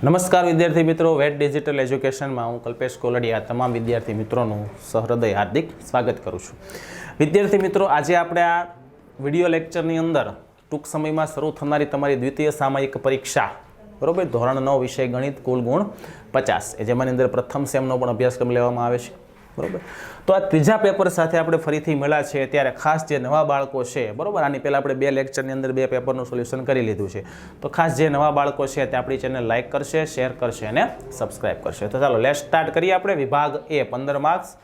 નમસ્કાર વિદ્યાર્થી મિત્રો, વેટ ડિજિટલ એજ્યુકેશનમાં હું કલ્પેશ કોલડિયા તમામ વિદ્યાર્થી મિત્રોનું સહૃદય હાર્દિક સ્વાગત કરું છું. વિદ્યાર્થી મિત્રો, આજે આપણે આ વિડીયો લેક્ચરની અંદર ટૂંક સમયમાં શરૂ થનારી તમારી દ્વિતીય સામયિક પરીક્ષા, બરોબર, ધોરણ 9 વિષય ગણિત, કુલ ગુણ 50, જેમાંની અંદર પ્રથમ સેમનો પણ અભ્યાસક્રમ લેવામાં આવે છે, બરોબર. તો આ ત્રીજા પેપર સાથે આપણે ફરીથી મળ્યા છે. ત્યારે ખાસ જે નવા બાળકો છે, બરોબર, આની પહેલાં આપણે 2 લેક્ચરની અંદર 2 પેપરનું સોલ્યુશન કરી લીધું છે. તો ખાસ જે નવા બાળકો છે તે આપણી ચેનલ લાઇક કરશે, શેર કરશે અને સબસ્ક્રાઇબ કરશે. તો ચાલો લેટ સ્ટાર્ટ કરીએ. આપણે વિભાગ એ 15 માર્ક્સ.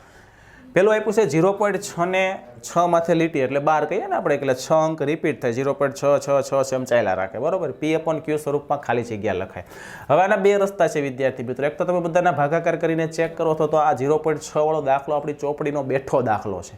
પેલું આપ્યું છે 0.6 ને 6 માથે લીટી એટલે 12 કહીએ ને આપણે, એટલે 6 અંક રિપીટ થાય, 0.666 એમ ચાલ્યા રાખે, બરોબર. P/Q સ્વરૂપમાં ખાલી જગ્યા લખાય. હવે આના 2 રસ્તા છે વિદ્યાર્થી મિત્રો. એક તો તમે બધાના ભાગાકાર કરીને ચેક કરો તો આ 0.6 વાળો દાખલો આપણી ચોપડીનો બેઠો દાખલો છે,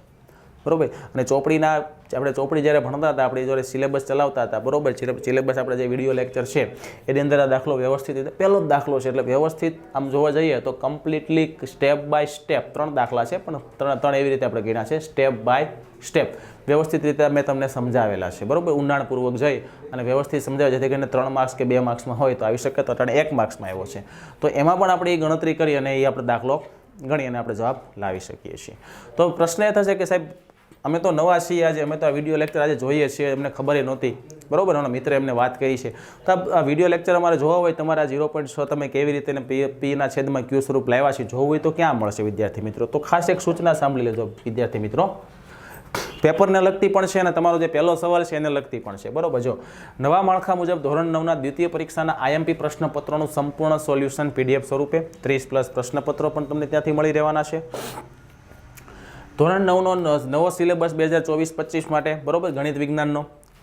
બરોબર. અને ચોપડીના આપણે ચોપડી જ્યારે ભણતા હતા, આપણી જોડે સિલેબસ ચલાવતા હતા, બરોબર. સિલેબસ આપણે જે વિડીયો લેક્ચર છે એની અંદર આ દાખલો વ્યવસ્થિત રીતે પહેલો જ દાખલો છે, એટલે વ્યવસ્થિત આમ જોવા જઈએ તો કમ્પ્લીટલી સ્ટેપ બાય સ્ટેપ 3 દાખલા છે, પણ ત્રણ એવી રીતે આપણે ગણ્યા છે, સ્ટેપ બાય સ્ટેપ વ્યવસ્થિત રીતે મેં તમને સમજાવેલા છે, બરોબર. ઊંડાણપૂર્વક જઈ અને વ્યવસ્થિત સમજાવે, જેથી કરીને 3 માર્ક્સ કે 2 માર્ક્સમાં હોય તો આવી શકે, તો અટાણે 1 માર્ક્સમાં આવ્યો છે. તો એમાં પણ આપણે એ ગણતરી કરી અને એ આપણે દાખલો ગણી અને આપણે જવાબ લાવી શકીએ છીએ. તો પ્રશ્ન એ થશે કે સાહેબ, અમે તો નવા છીએ, આજે અમે તો આ વિડીયો લેક્ચર આજે જોઈએ છીએ, એમને ખબર નહોતી, બરોબર. એના મિત્રે એમને વાત કરી છે. તો આ વિડીયો લેક્ચર અમારે જોવા હોય, તમારા 0.6 તમે કેવી રીતે P/Q સ્વરૂપ લાવ્યા છે જોવું હોય તો ક્યાં મળશે વિદ્યાર્થી મિત્રો? તો ખાસ એક સૂચના સાંભળી લેજો વિદ્યાર્થી મિત્રો, પેપરને લગતી પણ છે અને તમારો જે પહેલો સવાલ છે એને લગતી પણ છે, બરોબર. જો નવા માળખા મુજબ ધોરણ 9ના દ્વિતીય પરીક્ષાના IMP પ્રશ્નપત્રોનું સંપૂર્ણ સોલ્યુશન PDF સ્વરૂપે 30+ પ્રશ્નપત્રો પણ તમને ત્યાંથી મળી રહેવાના છે. ધોરણ 9નો નવો સિલેબસ 2024-25 માટે, બરોબર, ગણિત વિજ્ઞાનનો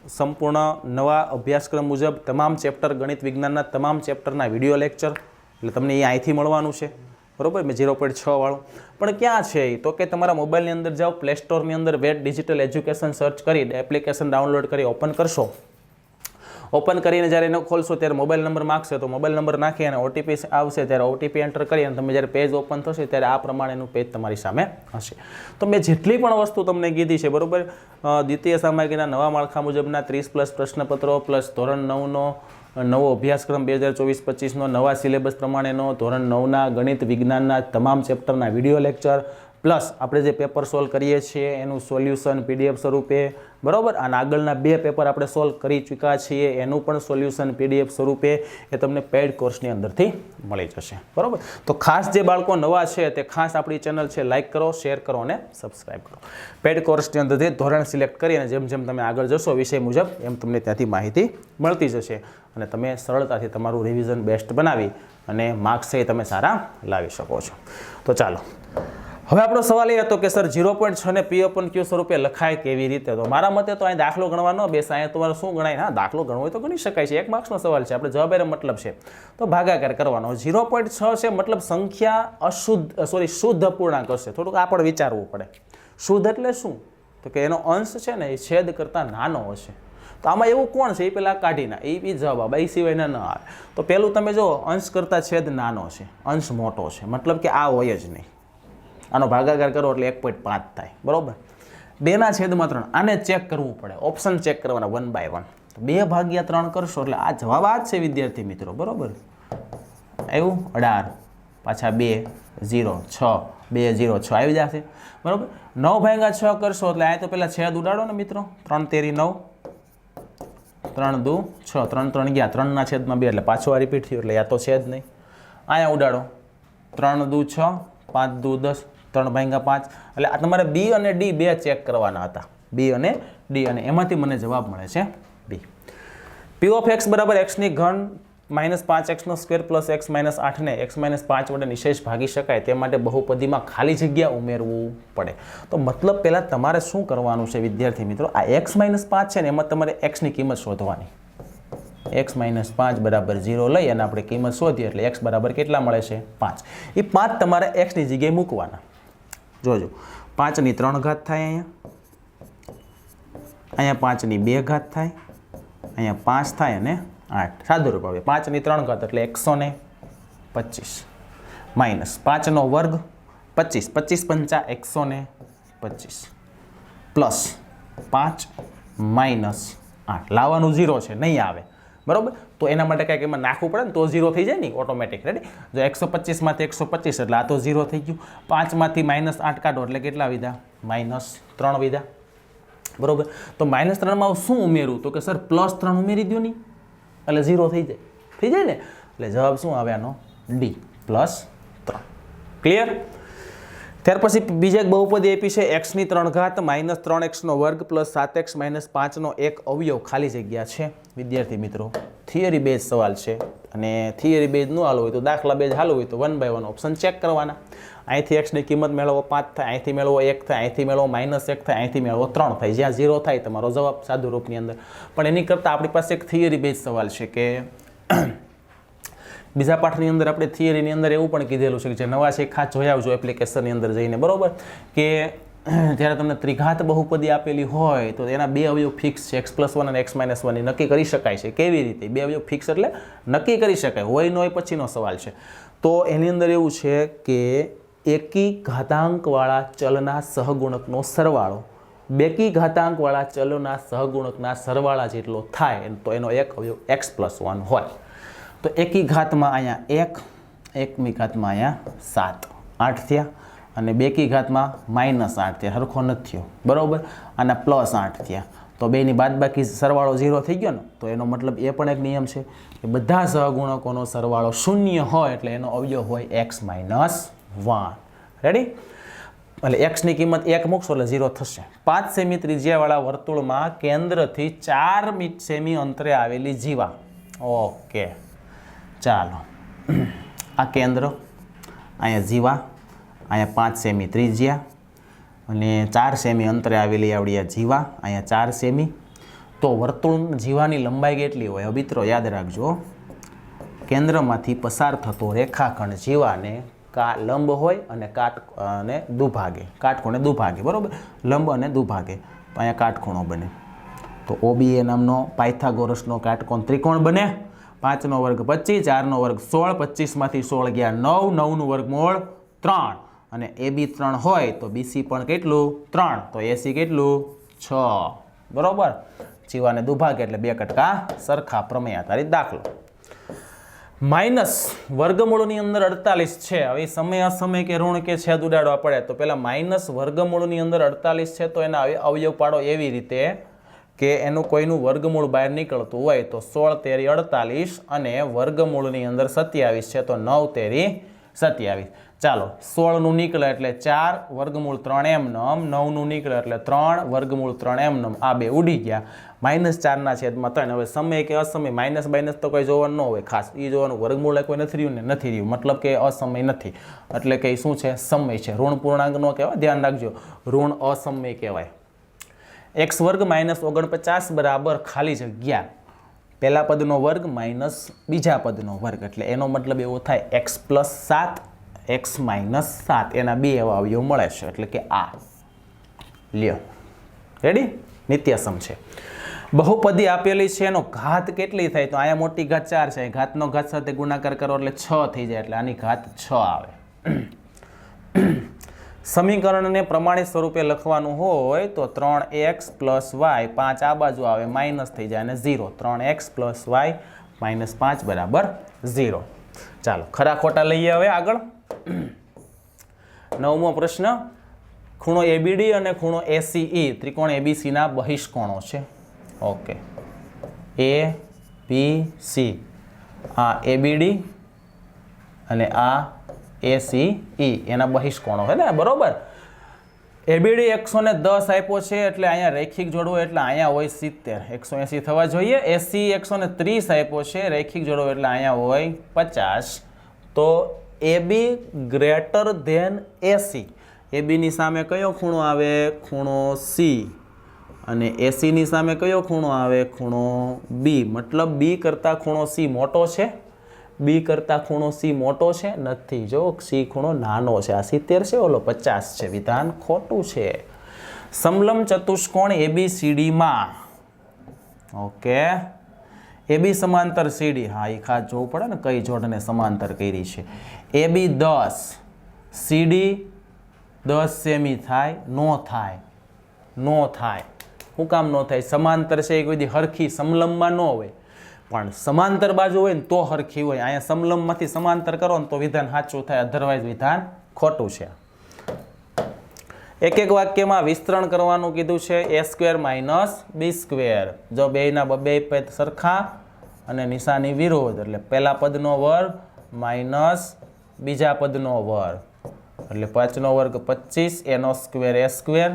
સંપૂર્ણ નવા અભ્યાસક્રમ મુજબ તમામ ચેપ્ટર, ગણિત વિજ્ઞાનના તમામ ચેપ્ટરના વિડીયો લેક્ચર, એટલે તમને એ અહીંથી મળવાનું છે, બરોબર. મેં 0.6 વાળું પણ ક્યાં છે તો કે તમારા મોબાઈલની અંદર જાઓ, પ્લે સ્ટોરની અંદર વેટ ડિજિટલ એજ્યુકેશન સર્ચ કરી એપ્લિકેશન ડાઉનલોડ કરી ઓપન કરશો. ઓપન કરીને જ્યારે એને ખોલશો ત્યારે મોબાઈલ નંબર માગશે, તો મોબાઈલ નંબર નાખી અને OTP આવશે, ત્યારે OTP એન્ટર કરી અને તમે જ્યારે પેજ ઓપન થશે ત્યારે આ પ્રમાણેનું પેજ તમારી સામે હશે. તો મેં જેટલી પણ વસ્તુ તમને કીધી છે, બરોબર, દ્વિતીય સામયિકના નવા માળખા મુજબના 30+ પ્રશ્નપત્રો પ્લસ ધોરણ 9નો નવો અભ્યાસક્રમ 2024-25નો નવા સિલેબસ પ્રમાણેનો ધોરણ 9ના ગણિત વિજ્ઞાનના તમામ ચેપ્ટરના વિડીયો લેક્ચર પ્લસ આપણે જે પેપર સોલ્વ કરીએ છીએ એનું સોલ્યુશન PDF સ્વરૂપે, બરોબર. અને આગળના 2 પેપર આપણે સોલ્વ કરી ચૂક્યા છીએ એનું પણ સોલ્યુશન PDF સ્વરૂપે એ તમને પેડ કોર્સની અંદરથી મળી જશે, બરોબર. તો ખાસ જે બાળકો નવા છે તે ખાસ આપણી ચેનલ છે લાઇક કરો, શેર કરો અને સબસ્ક્રાઈબ કરો. પેડ કોર્સની અંદરથી ધોરણ સિલેક્ટ કરી અને જેમ જેમ તમે આગળ જશો વિષય મુજબ એમ તમને ત્યાંથી માહિતી મળતી જશે અને તમે સરળતાથી તમારું રિવિઝન બેસ્ટ બનાવી અને માર્ક્સ છે એ તમે સારા લાવી શકો છો. તો ચાલો, હવે આપણો સવાલ એ હતો કે સર 0.6 ને P/Q સ્વરૂપે લખાય કેવી રીતે? તો મારા મતે તો અહીં દાખલો ગણવા ન બેસે, અહીંયા તમારે શું ગણાય? હા, દાખલો ગણવો હોય તો ગણી શકાય છે, 1 માર્ક્સનો સવાલ છે, આપણે જવાબ એનો મતલબ છે તો ભાગાકાર કરવાનો. 0.6 છે મતલબ સંખ્યા શુદ્ધ અપૂર્ણાંક હશે. થોડુંક આ પણ વિચારવું પડે. શુદ્ધ એટલે શું? તો કે એનો અંશ છે ને એ છેદ કરતાં નાનો હશે. તો આમાં એવું કોણ છે એ પહેલાં કાઢી ના, એ જવાબ એ સિવાયના ન આવે. તો પહેલું તમે જો અંશ કરતાં છેદ નાનો છે, અંશ મોટો છે, મતલબ કે આ હોય જ નહીં. આનો ભાગાકાર કરો એટલે 1.5 થાય, બરોબર. 2/3 આને ચેક કરવું પડે, ઓપ્શન ચેક કરવાના 1 by 1. તો 2/3 કરશો એટલે આ જવાબ આ જ છે વિદ્યાર્થી મિત્રો, બરોબર. આવ્યું 18, પાછા 2 0 6 2 0 6 આવી જશે, બરોબર. 9/6 કરશો એટલે આ તો પહેલાં છેદ ઉડાડો ને મિત્રો, 3 તેરી 9, 3 દુ 6, 3 3 ગયા, 3ના છેદમાં 2 એટલે પાછો આ રિપીટ થયું, એટલે આ તો છે જ નહીં. અહીંયા ઉડાડો 3 દુ 6, 5 દુ 10, 3/5. એટલે આ તમારે B અને D 2 ચેક કરવાના હતા, B અને D, અને એમાંથી મને જવાબ મળે છે B. P(x) બરાબર x ની ઘન -5x² + x - 8 ને x - 5 વડે નિશેષ ભાગી શકાય તે માટે બહુપદીમાં ખાલી જગ્યા ઉમેરવું પડે. તો મતલબ પહેલાં તમારે શું કરવાનું છે વિદ્યાર્થી મિત્રો? આ x - 5 છે ને એમાં તમારે x ની કિંમત શોધવાની. x - 5 બરાબર 0 લઈ અને આપણે કિંમત શોધીએ એટલે x બરાબર કેટલા મળે છે? 5. એ 5 તમારે x ની જગ્યાએ મૂકવાના. જોજો, 5ની 3 ઘાત થાય, અહીંયા 5ની 2 ઘાત થાય, અહીંયા 5 થાય અને 8. સાદું રૂપ આવે 5ની 3 ઘાત એટલે 125 માઇનસ 5નો વર્ગ 25, 25 × 5 125 પ્લસ 5 માઇનસ 8. લાવવાનું 0 છે, નહીં આવે. બરાબર. તો એના માટે કાંઈક એમાં નાખવું પડે ને તો 0 થઈ જાય ને ઓટોમેટિક. રેડી. જો 125 માંથી 125 એટલે આ તો 0 થઈ ગયું. 5 માંથી -8 કાઢો એટલે કેટલા વિધા? -3 વિધા. બરાબર. તો -3 માં શું ઉમેરવું? તો કે સર +3 ઉમેરી દો નહીં એટલે 0 થઈ જાય. થઈ જાય ને. એટલે જવાબ શું આવે આનો? ડી, +3. ક્લિયર? ત્યાર પછી બીજા એક બહુપદી આપી છે x ની 3 ઘાત -3x નો વર્ગ + 7x - 5 નો એક અવયવ ખાલી જગ્યા છે. વિદ્યાર્થી મિત્રો થિયરી બેઝ સવાલ છે અને થિયરી બેઝ ન હાલવું હોય તો દાખલા બેઝ હાલવું હોય તો 1 બાય 1 ઓપ્શન ચેક કરવાના. અહીંથી x ની કિંમત મેળવો 5 થાય, અહીંથી મેળવો 1 થાય, અહીંથી મેળવો -1 થાય, અહીંથી મેળવો 3 થાય. જ્યાં 0 થાય તમારો જવાબ સાદું રૂપની અંદર. પણ એની કરતાં આપણી પાસે એક થિયરી બેઝ સવાલ છે કે બીજા પાઠની અંદર આપણે થિયરીની અંદર એવું પણ કીધેલું છે કે જે નવા છે ખાસ જોઈ આવજો એપ્લિકેશનની અંદર જઈને. બરાબર. કે જ્યારે તમને ત્રિઘાત બહુપદી આપેલી હોય તો એના બે અવયવ ફિક્સ છે, x+1 અને x-1 નક્કી કરી શકાય છે. કેવી રીતે? બે અવયવ ફિક્સ એટલે નક્કી કરી શકાય, હોય ન હોય પછીનો સવાલ છે. તો એની અંદર એવું છે કે એકી ઘાતાંકવાળા ચલના સહગુણકનો સરવાળો બેકી ઘાતાંકવાળા ચલોના સહગુણકના સરવાળા જેટલો થાય તો એનો એક અવયવ x+1 હોય. તો એકી ઘાતમાં અહીંયા 1, એકમી ઘાતમાં અહીંયા 7, 8 થયા અને બેકી ઘાતમાં -8 થયા. સરખો નથી થયો. બરાબર. અને +8 થયા. તો બેની બાદબાકી સરવાળો 0 થઈ ગયો ને. તો એનો મતલબ એ પણ એક નિયમ છે કે બધા સહગુણકોનો સરવાળો 0 હોય એટલે એનો અવયવ હોય x-1. રેડી? એટલે x ની કિંમત 1 મૂકશો એટલે 0 થશે. 5 સેમી ત્રિજ્યાવાળા વર્તુળમાં કેન્દ્રથી 4 સેમી અંતરે આવેલી જીવા. ઓકે, ચાલો. આ કેન્દ્ર, અહીંયા જીવા, અહીંયા 5 સેમી ત્રિજ્યા અને 4 સેમી અંતરે આવેલી આવડી આ જીવા, અહીંયા 4 સેમી. તો વર્તુળ જીવાની લંબાઈ કેટલી હોય? મિત્રો યાદ રાખજો, કેન્દ્રમાંથી પસાર થતો રેખાખંડ જીવાને લંબ હોય અને અને દુભાગે, કાટખૂણે દુભાગે. બરાબર. લંબ અને દુભાગે. તો અહીંયા કાટખૂણો બને. તો OBA નામનો પાયથાગોરસનો કાટકોણ ત્રિકોણ બને. 5 નો વર્ગ 25, 4 નો વર્ગ 16, 25 માંથી 16 ગયા 9, 9 નું વર્ગમૂળ 3 અને AB 3 હોય તો BC પણ કેટલું? 3. તો AC કેટલું? 6. બરોબર. જીવાને દુભાગે એટલે 2 કટકા સરખા. પ્રમેય આધારિત દાખલો. માઇનસ વર્ગમૂળની અંદર 48 છે. હવે સમય અસમય કે ઋણ કે છેદ ઉડાડવા પડે તો પેલા માઇનસ વર્ગમૂળની અંદર 48 છે તો એના અવયવ પાડો એવી રીતે કે એનું કોઈનું વર્ગમૂળ બહાર નીકળતું હોય તો 16 તેરી 48 અને વર્ગમૂળની અંદર 27 છે તો 9 તેરી 27. ચાલો, 16 નું નીકળે એટલે 4 વર્ગમૂળ 3 એમનમ, 9 નું નીકળે એટલે 3 વર્ગમૂળ 3 એમનમ. આ બે ઉડી ગયા. -4 ના છેદમાં 3. હવે સમય કે અસમય માઇનસ બાઇનસ તો કોઈ જોવાનું ન હોય ખાસ. એ જોવાનું વર્ગમૂળ કોઈ નથી રહ્યું ને નથી રહ્યું મતલબ કે અસમય નથી. એટલે કે શું છે? સમય છે. ઋણ પૂર્ણાંક નો કહેવાય, ધ્યાન રાખજો. ઋણ અસમય કહેવાય. x વર્ગ -49 બરાબર ખાલી જગ્યા પહેલા પદનો વર્ગ માઇનસ બીજા પદનો વર્ગ. એટલે એનો મતલબ એવો થાય x+7 x-7 એના બે એવા અવયવ મળે છે. એટલે કે આ લ્યો. રેડી? નિત્યસમ છે. બહુપદી આપેલી છે એનો ઘાત કેટલી થાય તો અહીંયા મોટી ઘાત 4 છે. ઘાતનો ઘાત સાથે ગુણાકાર કરો એટલે 6 થઈ જાય. એટલે આની ઘાત 6 આવે. સમીકરણને પ્રમાણિત સ્વરૂપે લખવાનું હોય તો 3x + y 5 આ બાજુ આવે માઇનસ થઈ જાય અને 0. 3x + y -5 બરાબર 0. ચાલો, ખરા ખોટા લઈએ હવે આગળ. 9મો પ્રશ્ન. ખૂણો ABD અને ખૂણો ACE ત્રિકોણ ABC ના બહિષ્કોણો છે. Okay, ABC. આ ABD અને આ ACE એના બહિષ્કોણો છે ને. બરોબર. ABD 110 આપ્યો છે એટલે અહીંયા રૈખિક જોડવો એટલે અહીંયા હોય 70, 180 થવા જોઈએ. ACE 130 આપ્યો છે, રૈખિક જોડવો એટલે અહીંયા હોય 50. તો AB greater than AC. AB ની સામે કયો ખૂણો આવે? ખૂણો C. અને AC ની સામે કયો ખૂણો આવે? ખૂણો B. મતલબ B કરતાં ખૂણો C મોટો છે. B કરતાં ખૂણો C મોટો છે? નથી. જો C ખૂણો નાનો છે. આ 70 છે, ઓલો 50 છે. વિધાન ખોટું છે. સમલંબ ચતુષ્કોણ ABCD માં ઓકે AB સમાંતર CD. હા, એ ખાસ જોવું પડે ને કઈ જોડને સમાંતર કરી છે. AB 10 CD 10 સેમી થાય? નો થાય. નો થાય. શું કામ નો થાય? સમાંતર છે એ કોઈ દી હરખી સમલંબમાં ન હોય. પણ સમાંતર બાજુ હોય ને તો હરખી હોય. અહીંયા સમલંબમાંથી સમાંતર કરો ને તો વિધાન સાચું થાય, અધરવાઇઝ વિધાન ખોટું છે. એક એક વાક્યમાં વિસ્તરણ કરવાનું કીધું છે. a square minus B square. જો બેયના બે પદ સરખા અને નિશાની વિરોધ એટલે પહેલા પદનો વર્ગ માઇનસ બીજા પદનો વર્ગ એટલે 5નો વર્ગ 25, એનો સ્ક્વેર એ સ્ક્વેર,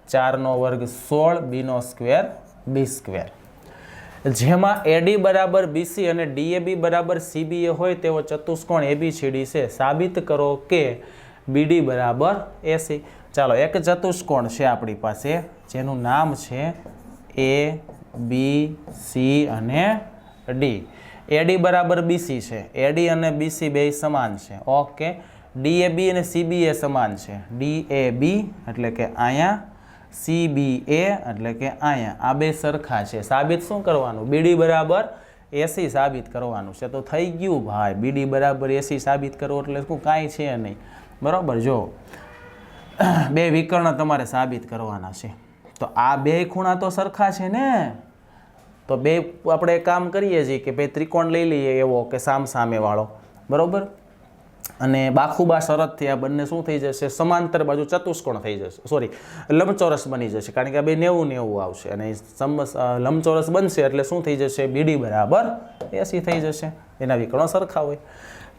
4નો વર્ગ 16, બીનો સ્ક્વેર બી સ્ક્વેર. જેમાં એડી બરાબર બીસી અને ડીએબી બરાબર સીબીએ હોય તેવો ચતુષ્કોણ એબીસીડી છે. સાબિત કરો કે બીડી બરાબર એસી. ચાલો, એક ચતુષ્કોણ છે આપણી પાસે જેનું નામ છે એ બી સી અને ડી. એડી બરાબર બીસી છે. એડી અને બીસી બે સમાન છે. ઓકે. ડીએબી અને સીબીએ સમાન છે. ડીએબી એટલે કે અહીંયા, સીબીએ એટલે કે અહીંયા. આ બે સરખા છે. સાબિત શું કરવાનું? બીડી બરાબર એસી સાબિત કરવાનું છે. તો થઈ ગયું ભાઈ, બીડી બરાબર એસી સાબિત કરવું એટલે શું? કાંઈ છે નહીં. બરાબર. જો બે વિકર્ણ તમારે સાબિત કરવાના છે તો આ બે ખૂણા તો સરખા છે ને, તો બે આપણે કામ કરીએ છીએ કે ભાઈ ત્રિકોણ લઈ લઈએ એવો કે સામ સામે વાળો. બરાબર. અને બાખુબા શરતથી આ બંને શું થઈ જશે? સમાંતર બાજુ ચતુષ્કોણ થઈ જશે, સોરી લંબચોરસ બની જશે, કારણ કે આ બે 90-90 આવશે અને લંબચોરસ બનશે એટલે શું થઈ જશે? બીડી બરાબર એસી થઈ જશે. એના વિકર્ણો સરખા હોય.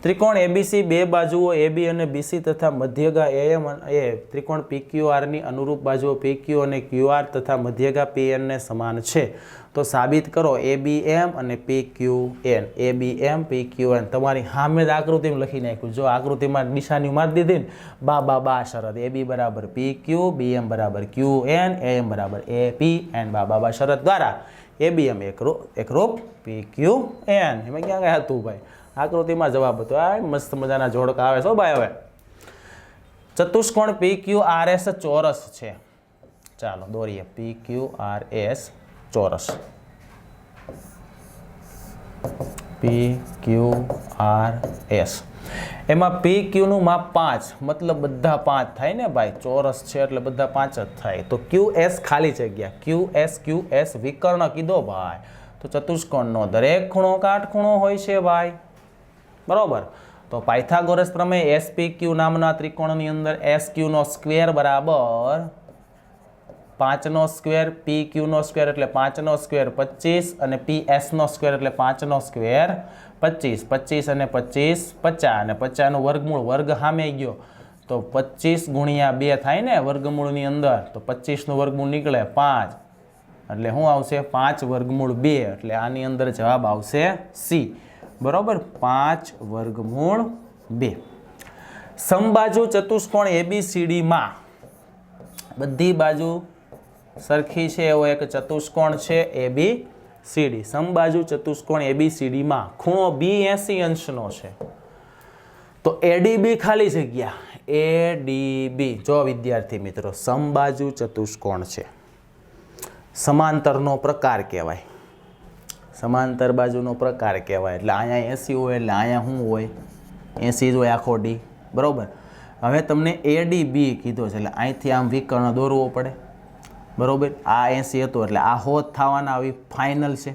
ત્રિકોણ એબીસી બે બાજુઓ એબી અને બીસી તથા મધ્યગા એએમ એ ત્રિકોણ પીક્યુઆરની અનુરૂપ બાજુઓ પીક્યુ અને ક્યુઆર તથા મધ્યગા પીએનને સમાન છે. તો સાબિત કરો એબીએમ અને પીક્યુએન. એબીએમ પીક્યુએન તમારી સામે જ આકૃતિમાં લખી નાખ્યું. જો આકૃતિમાં નિશાની મારી દીધી ને, બા શરત. એબી બરાબર પીક્યુ, બીએમ બરાબર ક્યુએન, એએમ બરાબર એપીએન. બા શરત દ્વારા એબીએમ એકરૂપ પીક્યુએન. એમાં ક્યાં ગયા હતું ભાઈ? આકૃતિમાં જવાબ હતો. આ મસ્ત મજાના જોડકા આવે છો ભાઈ. હવે ચતુષ્કોણ PQRS ચોરસ છે. ચાલો દોરીએ. PQRS ચોરસ. PQRS એમાં PQ નું માપ 5, મતલબ બધા 5 થાય ને ભાઈ. ચોરસ છે એટલે બધા 5 જ થાય. તો QS ખાલી જગ્યા. QS વિકર્ણ કીધો ભાઈ. તો ચતુષ્કોણનો દરેક ખૂણો કાટખૂણો હોય છે ભાઈ. બરોબર. તો પાયથાગોરસ પ્રમેય SPQ નામના ત્રિકોણની અંદર SQ નો સ્ક્વેર બરાબર 5 નો સ્ક્વેર, PQ નો સ્ક્વેર એટલે 5 નો સ્ક્વેર 25 અને PS નો સ્ક્વેર એટલે 5 નો સ્ક્વેર 25. 25 અને 25 50 અને 50 નું વર્ગમૂળ, વર્ગ સામે ગયો તો 25 ગુણ્યા 2 થાય ને વર્ગમૂળની અંદર. તો 25 નું વર્ગમૂળ નીકળે 5 એટલે શું આવશે? 5 વર્ગમૂળ 2 એટલે આની અંદર જવાબ આવશે C. બરોબર. 5 વર્ગમૂળ 2. સમબાજુ ચતુષ્કોણ ABCD માં બધી બાજુ સરખી છે એવો એક ચતુષ્કોણ છે ABCD. સમબાજુ ચતુષ્કોણ ABCD માં ખૂણો B 80 અંશનો છે. તો ADB ખાલી જગ્યા ADB. જો વિદ્યાર્થી મિત્રો, સમબાજુ ચતુષ્કોણ છે, સમાંતરનો પ્રકાર કહેવાય. સમાંતર બાજુનો પ્રકાર કહેવાય. એટલે અહીંયા 80 હોય એટલે અહીંયા શું હોય? 80 જ હોય આખો ડી. બરાબર. હવે તમને ADB કીધો છે એટલે અહીંથી આમ વિકર્ણ દોરવો પડે. બરાબર. આ 80 હતો એટલે આ હોત થવાના આવી ફાઇનલ છે.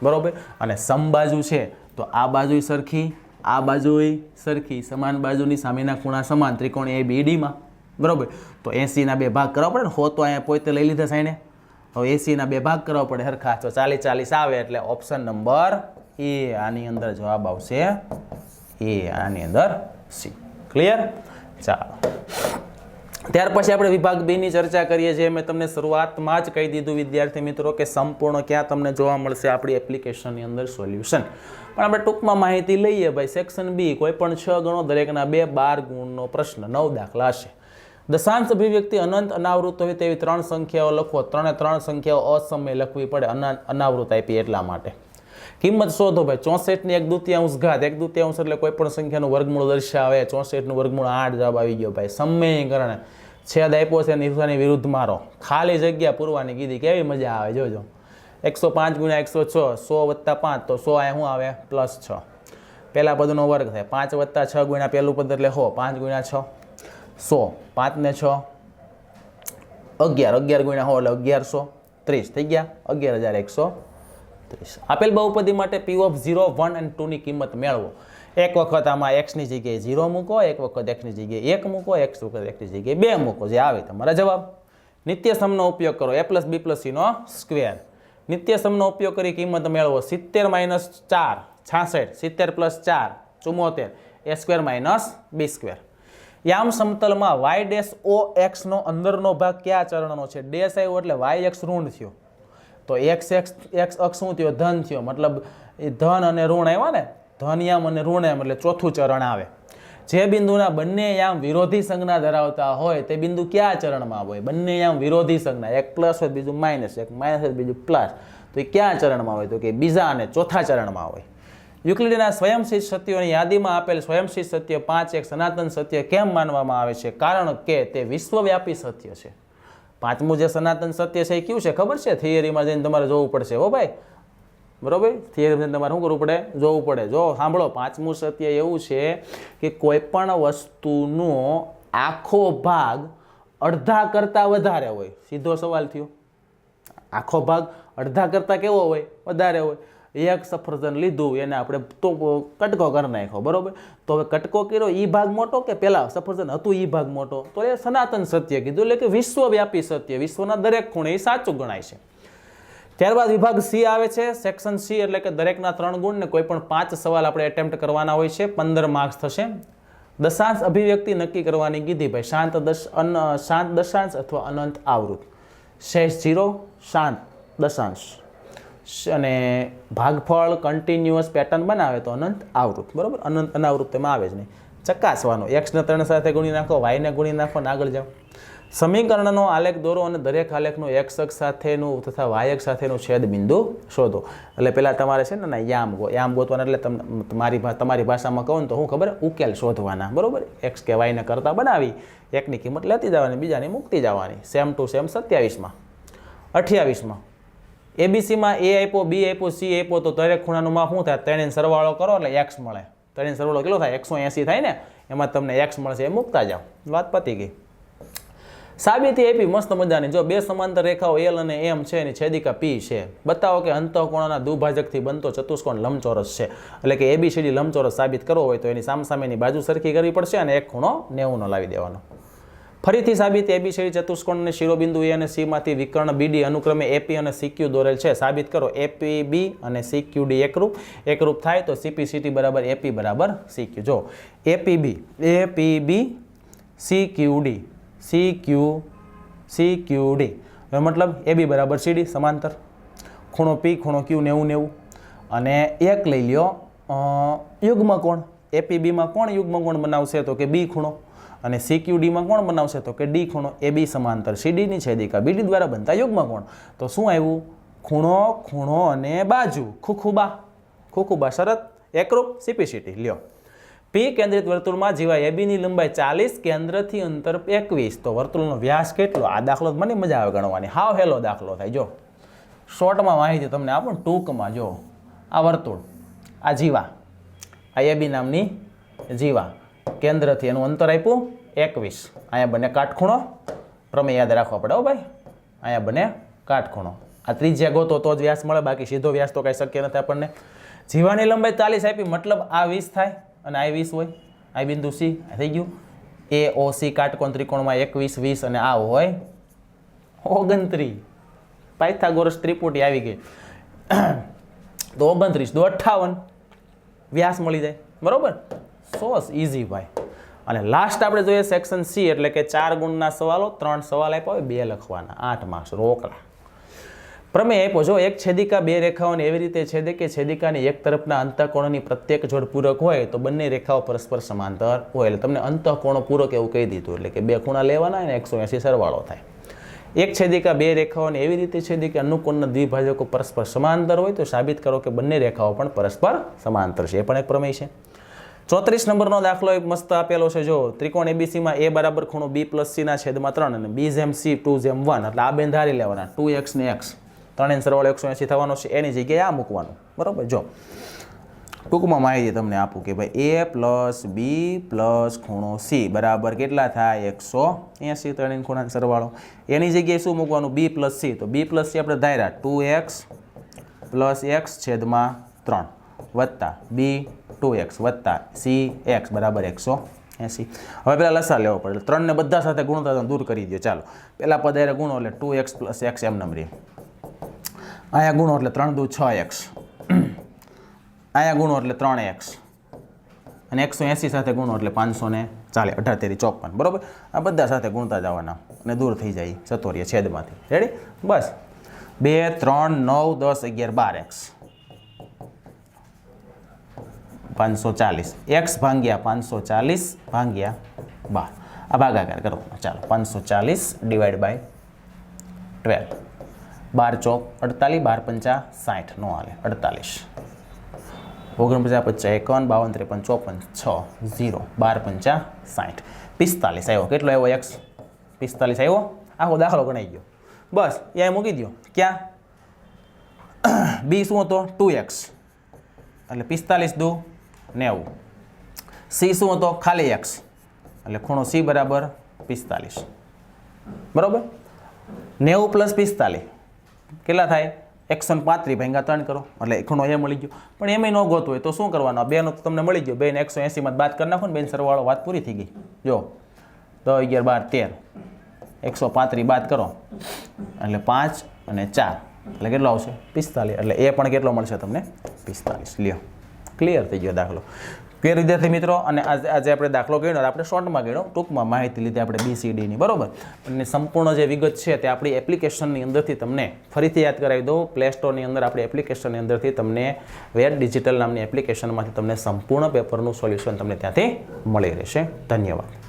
બરાબર. અને સમબાજુ છે તો આ બાજુ સરખી, આ બાજુ સરખી, સમાન બાજુની સામેના ખૂણા સમાન ત્રિકોણ ABDમાં. બરાબર. તો 80ના 2 ભાગ કરવા પડે ને. હો તો અહીંયા પોતે લઈ લીધા સાઈને. હવે 80ના 2 ભાગ કરવા પડે હરખા. તો 40 આવે એટલે ઓપ્શન નંબર એ. આની અંદર જવાબ આવશે એ. આની અંદર C. ક્લિયર? ચાલો, ત્યાર પછી આપણે વિભાગ 2 ની ચર્ચા કરીએ છીએ. મેં તમને શરૂઆતમાં જ કહી દીધું વિદ્યાર્થી મિત્રો કે સંપૂર્ણ ક્યાં તમને જોવા મળશે આપણી એપ્લિકેશનની અંદર સોલ્યુશન. પણ આપણે ટૂંકમાં માહિતી લઈએ ભાઈ. સેક્શન B કોઈ પણ 6 ગણો, દરેકના 2 12 ગુણનો પ્રશ્ન, 9 દાખલા હશે. દશાંશ અભિવ્યક્તિ અનંત અનાવૃત હોય તેવી 3 સંખ્યાઓ લખો. 3 સંખ્યાઓ અસમય લખવી પડે. અનાવૃત આપી એટલા માટે. કિંમત શોધો ભાઈ. 64 ની 1/2 ઘાત. 1/2 એટલે કોઈ પણ સંખ્યાનું વર્ગમૂળ દર્શાવે. 64 નું વર્ગમૂળ 8 જવાબ આવી ગયો ભાઈ. સમયકરણ છેદ આપ્યો છે, નિશાની વિરુદ્ધ મારો. ખાલી જગ્યા પૂરવાની કીધી. કેવી મજા આવે જોજો. 105 ગુણ્યા 106, 100 + 5 તો 100 અહીંયા શું આવે? +6. પહેલા પદનો વર્ગ થાય. 5 + 6 ગુણ્યા પહેલું પદ એટલે 100. 5 ગુણ્યા 6 100. 5 ને 6 11. 11 ગુણ્યા 100 એટલે 1130 થઈ ગયા. 11130. 30. આપેલ બહુપદી માટે P of 0, 1 અને 2 ની કિંમત મેળવો. એક વખત આમાં x ની જગ્યાએ 0 મૂકો, એક વખત x ની જગ્યાએ 1 મૂકો, એક વખત x ની જગ્યાએ 2 મૂકો, જે આવે તમારા જવાબ. નિત્ય સમનો ઉપયોગ કરો, a + b + c no square. નિત્ય સમનો ઉપયોગ કરી કિંમત મેળવો. 70 - 4 66, 70 + 4 74, a² - b². યામ સમતલમાં y ડેશ o x નો અંદરનો ભાગ કયા ચરણનો છે? ડેશ આવ્યો એટલે y અક્ષ ઋણ થયો, તો x અક્ષ શું થયો? ધન થયો. મતલબ એ ધન અને ઋણ આવ્યા ને, ધન યામ અને ઋણ યામ એટલે ચોથું ચરણ આવે. જે બિંદુના બંને યામ વિરોધી સંજ્ઞા ધરાવતા હોય તે બિંદુ કયા ચરણમાં હોય? બંને યામ વિરોધી સંજ્ઞા, એક પ્લસ હોય બીજું માઇનસ, એક માઇનસ હોય બીજું પ્લસ, તો એ કયા ચરણમાં હોય? તો કે બીજા અને ચોથા ચરણમાં હોય. યુક્લિડના સ્વયંસિદ્ધ સત્યોની યાદીમાં આપેલ સ્વયંસિદ્ધ સત્ય 5 એક સનાતન સત્ય કેમ માનવામાં આવે છે? કારણ કે તે વિશ્વવ્યાપી સત્ય છે. પાંચમું જે સનાતન સત્ય છે એ કયું છે ખબર છે? થિયરીમાં જઈને તમારે જોવું પડશે હો ભાઈ, બરોબર? થિયરીમાં તમારે શું કરવું પડે? જોવું પડે. જો સાંભળો, પાંચમું સત્ય એવું છે કે કોઈ પણ વસ્તુનો આખો ભાગ અડધા કરતાં વધારે હોય. સીધો સવાલ થયો. આખો ભાગ અડધા કરતાં કેવો હોય? વધારે હોય. એક સફરજન લીધું, એને આપણે તો કટકો કરી નાખ્યો, બરોબર? તો હવે કટકો કર્યો એ ભાગ મોટો કે પેલા સફરજન હતું એ ભાગ મોટો? તો એ સનાતન સત્ય કીધું, એટલે કે વિશ્વવ્યાપી સત્ય, વિશ્વના દરેક ખૂણે એ સાચું ગણાય છે. ત્યારબાદ વિભાગ C આવે છે, સેક્શન C, એટલે કે દરેકના 3 ગુણ ને કોઈ પણ 5 સવાલ આપણે એટેમ્પ્ટ કરવાના હોય છે. 15 માર્ક્સ થશે. દશાંશ અભિવ્યક્તિ નક્કી કરવાની કીધી ભાઈ. શાંત દશાંશ અથવા અનંત આવૃત. શેષ 0, શાંત દશાંશ અને ભાગફળ કન્ટિન્યુઅસ પેટર્ન બનાવે તો અનંત આવૃત, બરોબર? અનંત અનાવૃત તેમાં આવે જ નહીં. ચકાસવાનો, x ને 3 સાથે ગુણી નાખો, y ને ગુણી નાખો અને આગળ જાઓ. સમીકરણનો આલેખ દોરો અને દરેક આલેખનું x અક્ષ સાથેનું તથા y અક્ષ સાથેનું છેદ બિંદુ શોધો. એટલે પહેલાં તમારે છે ને યામ ગોતવાના, એટલે તમારી ભાષામાં કહું ને તો શું ખબર? ઉકેલ શોધવાના, બરોબર? x કે y ને કરતા બનાવી એકની કિંમત લેતી જવાની, બીજાની મૂકતી જવાની. સેમ ટુ સેમ 27માં. 28માં એબીસીમાં a આપ્યો, b આપ્યો, c આપ્યો, તો દરેક ખૂણાનું માપ શું થાય? 3 સરવાળો કરો એટલે x મળે. 3 સરવાળો કેટલો થાય? 180 થાય ને, એમાં તમને x મળશે, એ મૂકતા જાઓ, વાત પતી ગઈ. સાબિતી આપી મસ્ત મજાની. જો બે સમાંતર રેખાઓ L અને M છે, એની છેદિકા P છે. બતાવો કે અંતઃકોણના દ્વિભાજકથી બનતો ચતુષ્કોણ લંબચોરસ છે. એટલે કે ABCD લંબચોરસ સાબિત કરવો હોય તો એની સામસામેની બાજુ સરખી કરવી પડશે અને એક ખૂણો 90 લાવી દેવાનો. ફરીથી સાબિત ABCD ચતુષ્કોણને શિરોબિંદુ A અને C માંથી વિકર્ણ BD અનુક્રમે AP અને CQ દોરેલ છે. સાબિત કરો. APB અને CQD એકરૂપ થાય તો CPCT બરાબર AP બરાબર CQ. જો APB CQD મતલબ AB બરાબર CD સમાંતર, ખૂણો P ખૂણો Q 90 અને એક લઈ લ્યો યુગ્મ કોણ. APBમાં કોણ યુગ્મ કોણ બનાવશે? તો કે B ખૂણો. અને CQDમાં કોણ બનાવશે? તો કે D ખૂણો. AB સમાંતર CDની છેદિકા BD દ્વારા બનતા યુગ્મ કોણ. તો શું આવ્યું? ખૂણો અને બાજુ, ખુખુબા શરત એકરૂપ CPCT. લ્યો, P કેન્દ્રિત વર્તુળમાં જીવા ABની લંબાઈ 40, કેન્દ્રથી અંતર 21, તો વર્તુળનો વ્યાસ કેટલો? આ દાખલો મને મજા આવે ગણવાની, હાવ હેલો દાખલો થાય. જો શોર્ટમાં માહિતી તમને આપું, ટૂંકમાં જો આ વર્તુળ, આ જીવા, આ AB નામની જીવા, કેન્દ્રથી એનું અંતર આપ્યું 21. અહીંયા બને કાટખૂણો, પ્રમેય યાદ રાખવા પડે હો ભાઈ. અહીંયા બને કાટખૂણો. આ ત્રિજ્યા ગોતો તો જ વ્યાસ મળે, બાકી સીધો વ્યાસ તો કાંઈ શક્ય નથી આપણને. જીવાની લંબાઈ 40 આપી, મતલબ આ 20 થાય અને આ 20 હોય. આ બિંદુ C થઈ ગયું. AOC કાટકોણ ત્રિકોણમાં 21, 20 અને આ હોય 29. પાયથાગોરસ ત્રિપુટી આવી ગઈ તો 29 તો 58 વ્યાસ મળી જાય, બરોબર? સો ઇઝી ભાઈ. અને લાસ્ટ આપણે જોઈએ સેક્શન C, એટલે કે 4 ગુણના સવાલો. 3 સવાલ આપ્યા હોય, 2 લખવાના, 8 માર્ક્સ રોકડા. પ્રમેય આપ્યો, જો એક છેદિકા 2 રેખાઓને એવી રીતે છેદે કે છેદિકાની એક તરફના અંતઃકોણની પ્રત્યેક જોડ પૂરક હોય તો બંને રેખાઓ પરસ્પર સમાંતર હોય. એટલે તમને અંતઃકોણો પૂરક એવું કહી દીધું, એટલે કે 2 ખૂણા લેવાના અને 180 સરવાળો થાય. એક છેદિકા 2 રેખાઓને એવી રીતે છેદે કે અનુકોણના દ્વિભાજકો પરસ્પર સમાંતર હોય તો સાબિત કરો કે બંને રેખાઓ પણ પરસ્પર સમાંતર છે. એ પણ એક પ્રમેય છે. 34 નંબરનો દાખલો એક મસ્ત આપેલો છે. જો ત્રિકોણ ABCમાં A બરાબર ખૂણો B + C ના છેદમાં 3 અને B જેમ C 2 જેમ 1, એટલે આ બે ધારી લેવાના. 2x ને x, 3 સરવાળો 180 થવાનો છે. એની જગ્યાએ આ મૂકવાનું, બરોબર? જો ટૂંકમાં માહિતી તમને આપું કે ભાઈ A + B + ખૂણો C બરાબર કેટલા થાય? 180. 3 ખૂણાનો સરવાળો. એની જગ્યાએ શું મૂકવાનું? B + C. તો B + C આપણે ધાર્યા 2x પ્લસ એક્સ છેદમાં 3 વત્તા બી 2x વત્તા સી એક્સ બરાબર 180. હવે પહેલાં લસા લેવો પડે, 3 ને બધા સાથે ગુણતા દૂર કરી દો. ચાલો પહેલાં પદ હારે ગુણો એટલે 2x પ્લસ એક્સ એમ નંબરી, અહીંયા ગુણો એટલે 3 દુ 6x, અહીંયા ગુણો એટલે 3x, અને 180 સાથે ગુણો એટલે 540, 18 તેરી 54. બરાબર, આ બધા સાથે ગુણતા જવાના અને દૂર થઈ જાય જતો રહે છેદમાંથી. રેડી? બસ 2 3 9 10 11 12x 540, x ભાગ્યા 540 ભાગ્યા 12, આ ભાગાકાર કરો. ચાલો 540 ડિવાઈડ બાય 12, 12 ચોક 48, 12 પંચા 60, નો હાલે 48, 49 50 51 52 53 54 6 0, 12 પંચા 60, 45 આવ્યો. કેટલો આવ્યો x? 45 આવ્યો. આખો દાખલો ગણાઈ ગયો. બસ અહીંયા મૂકી દો. ક્યાં? બી શું હતો? 2x એટલે 45 દુ 90. સી શું હતો? ખાલી x એટલે ખૂણો સી બરાબર 45. બરાબર, 90 પ્લસ 45 કેટલા થાય? 135 ભાગ્યા 3 કરો એટલે ખૂણો એ મળી ગયો. પણ એમાં ન ગોતું હોય તો શું કરવાનું? બેનો તો તમને મળી ગયો, બેને 180 માં બાદ કરી નાખો ને, બેન સરવાળો વાત પૂરી થઈ ગઈ. જો 10 11 12 13, 135 બાદ કરો એટલે 5 અને 4 એટલે કેટલો આવશે? 45. એટલે એ પણ કેટલો મળશે તમને? 45. લ્યો, ક્લિયર થઈ ગયો દાખલો. ક્લિયર વિદ્યાર્થી મિત્રો? અને આજે આપણે દાખલો ગણ્યો, આપણે શોર્ટમાં ગણ્યો, ટૂંકમાં માહિતી લીધી આપણે BCDની. બરાબર, અને સંપૂર્ણ જે વિગત છે તે આપણી એપ્લિકેશનની અંદરથી તમને ફરીથી યાદ કરાવી દઉં. પ્લે સ્ટોરની અંદર આપણી એપ્લિકેશનની અંદરથી તમને વેટ ડિજિટલ નામની એપ્લિકેશનમાંથી તમને સંપૂર્ણ પેપરનું સોલ્યુશન તમને ત્યાંથી મળી રહેશે. ધન્યવાદ.